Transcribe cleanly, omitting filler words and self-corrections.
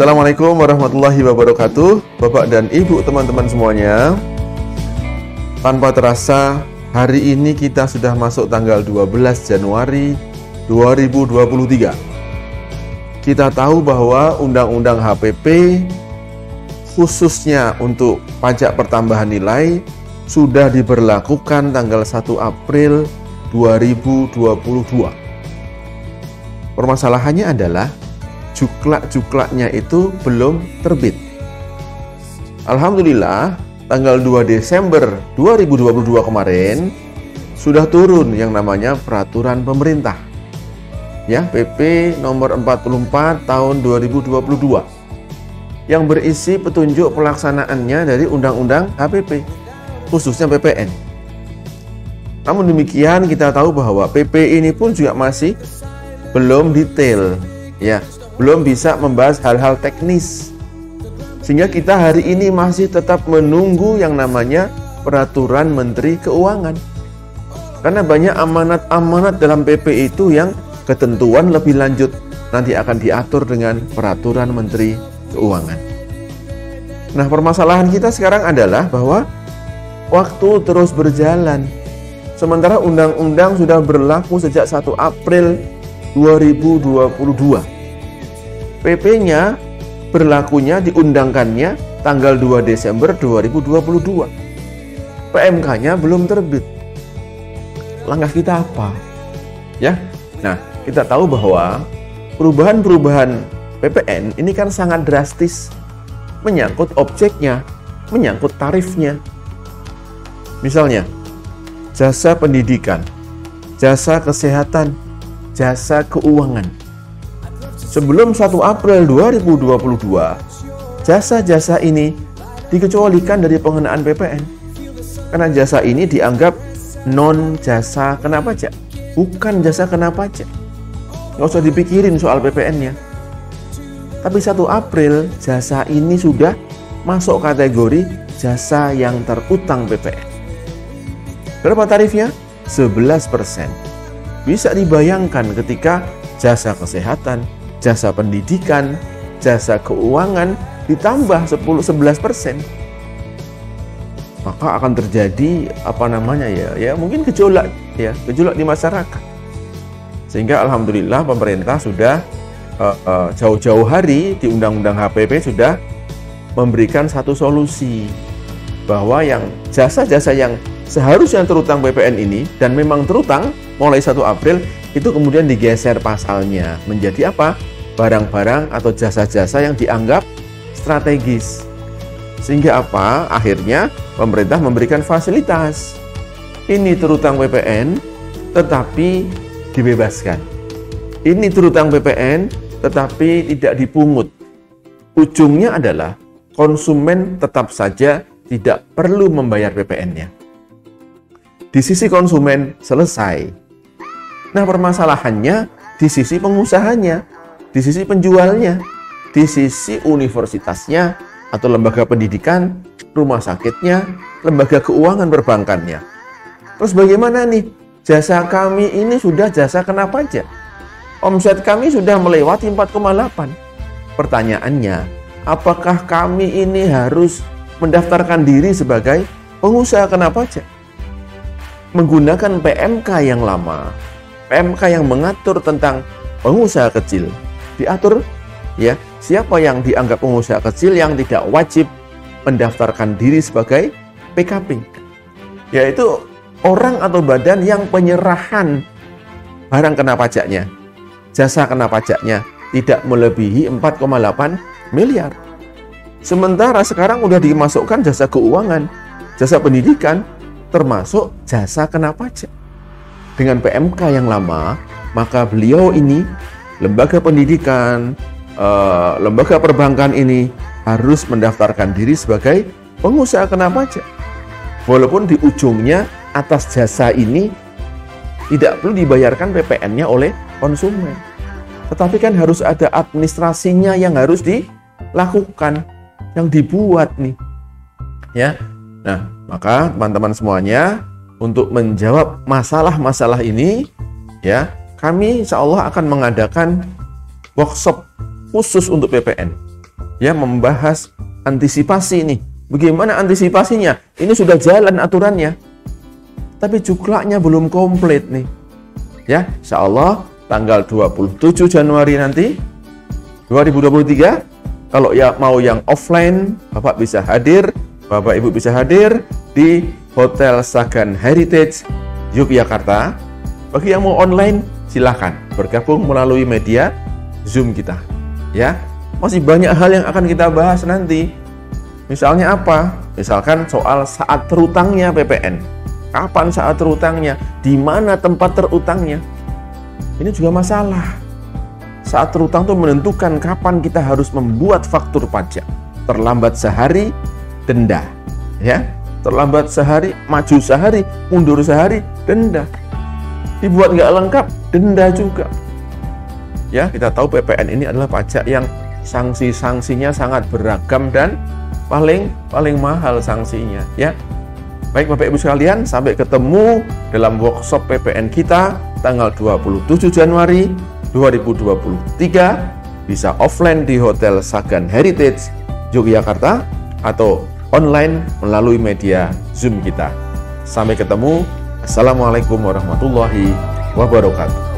Assalamualaikum warahmatullahi wabarakatuh, Bapak dan Ibu, teman-teman semuanya. Tanpa terasa, hari ini kita sudah masuk tanggal 12 Januari 2023. Kita tahu bahwa Undang-Undang HPP, khususnya untuk pajak pertambahan nilai, sudah diberlakukan tanggal 1 April 2022. Permasalahannya adalah juklak-juklaknya itu belum terbit. Alhamdulillah, tanggal 2 Desember 2022 kemarin sudah turun yang namanya peraturan pemerintah. Ya, PP nomor 44 tahun 2022 yang berisi petunjuk pelaksanaannya dari Undang-Undang HPP, khususnya PPN. Namun demikian, kita tahu bahwa PP ini pun juga masih belum detail, ya, belum bisa membahas hal-hal teknis. Sehingga kita hari ini masih tetap menunggu yang namanya peraturan Menteri Keuangan. Karena banyak amanat-amanat dalam PP itu yang ketentuan lebih lanjut nanti akan diatur dengan peraturan Menteri Keuangan. Nah, permasalahan kita sekarang adalah bahwa waktu terus berjalan. Sementara undang-undang sudah berlaku sejak 1 April 2022. PP-nya berlakunya diundangkannya tanggal 2 Desember 2022. PMK-nya belum terbit. Langkah kita apa? Ya. Nah, kita tahu bahwa perubahan-perubahan PPN ini kan sangat drastis, menyangkut objeknya, menyangkut tarifnya. Misalnya, jasa pendidikan, jasa kesehatan, jasa keuangan. Sebelum 1 April 2022, jasa-jasa ini dikecualikan dari pengenaan PPN. Karena jasa ini dianggap non jasa kena pajak, bukan jasa kena pajak. Nggak usah dipikirin soal PPN-nya. Tapi 1 April, jasa ini sudah masuk kategori jasa yang terutang PPN. Berapa tarifnya? 11%. Bisa dibayangkan ketika jasa kesehatan, jasa pendidikan, jasa keuangan ditambah 11%. Maka akan terjadi mungkin gejolak di masyarakat. Sehingga alhamdulillah pemerintah sudah jauh-jauh hari di Undang-Undang HPP sudah memberikan satu solusi bahwa yang jasa-jasa yang seharusnya terutang PPN ini dan memang terutang mulai 1 April itu kemudian digeser pasalnya menjadi apa? Barang-barang atau jasa-jasa yang dianggap strategis. Sehingga apa? Akhirnya pemerintah memberikan fasilitas. Ini terutang PPN tetapi dibebaskan. Ini terutang PPN tetapi tidak dipungut. Ujungnya adalah konsumen tetap saja tidak perlu membayar PPN-nya. Di sisi konsumen selesai. Nah, permasalahannya di sisi pengusahanya, di sisi penjualnya, di sisi universitasnya atau lembaga pendidikan, rumah sakitnya, lembaga keuangan perbankannya. Terus bagaimana nih? Jasa kami ini sudah jasa kena pajak. Omset kami sudah melewati 4,8. Pertanyaannya, apakah kami ini harus mendaftarkan diri sebagai pengusaha kena pajak? Menggunakan PMK yang lama, PMK yang mengatur tentang pengusaha kecil, diatur ya siapa yang dianggap pengusaha kecil yang tidak wajib mendaftarkan diri sebagai PKP, yaitu orang atau badan yang penyerahan barang kena pajaknya, jasa kena pajaknya tidak melebihi 4,8 miliar. Sementara sekarang udah dimasukkan jasa keuangan, jasa pendidikan, termasuk jasa kena pajak. Dengan PMK yang lama, maka beliau ini, lembaga pendidikan, lembaga perbankan ini harus mendaftarkan diri sebagai pengusaha kena pajak. Walaupun di ujungnya atas jasa ini tidak perlu dibayarkan PPN-nya oleh konsumen. Tetapi kan harus ada administrasinya yang harus dilakukan, yang dibuat nih. Ya. Nah, maka teman-teman semuanya, untuk menjawab masalah-masalah ini, ya, kami insya Allah akan mengadakan workshop khusus untuk PPN. ya membahas antisipasi nih. Bagaimana antisipasinya? Ini sudah jalan aturannya, tapi juklaknya belum komplit nih. Ya, insya Allah tanggal 27 Januari nanti 2023, kalau ya mau yang offline, Bapak bisa hadir, Bapak Ibu bisa hadir di Hotel Sagan Heritage Yogyakarta. Bagi yang mau online, silahkan bergabung melalui media Zoom kita. Ya, masih banyak hal yang akan kita bahas nanti. Misalnya apa? Misalkan soal saat terutangnya PPN. Kapan saat terutangnya? Di mana tempat terutangnya? Ini juga masalah. Saat terutang itu menentukan kapan kita harus membuat faktur pajak. Terlambat sehari, denda. Ya, terlambat sehari, maju sehari, mundur sehari, denda. Dibuat nggak lengkap, denda juga. Ya, kita tahu PPN ini adalah pajak yang sanksi-sanksinya sangat beragam dan paling mahal sanksinya, ya. Baik Bapak Ibu sekalian, sampai ketemu dalam workshop PPN kita tanggal 27 Januari 2023, bisa offline di Hotel Sagan Heritage Yogyakarta atau online melalui media Zoom kita. Sampai ketemu. Assalamualaikum warahmatullahi wabarakatuh.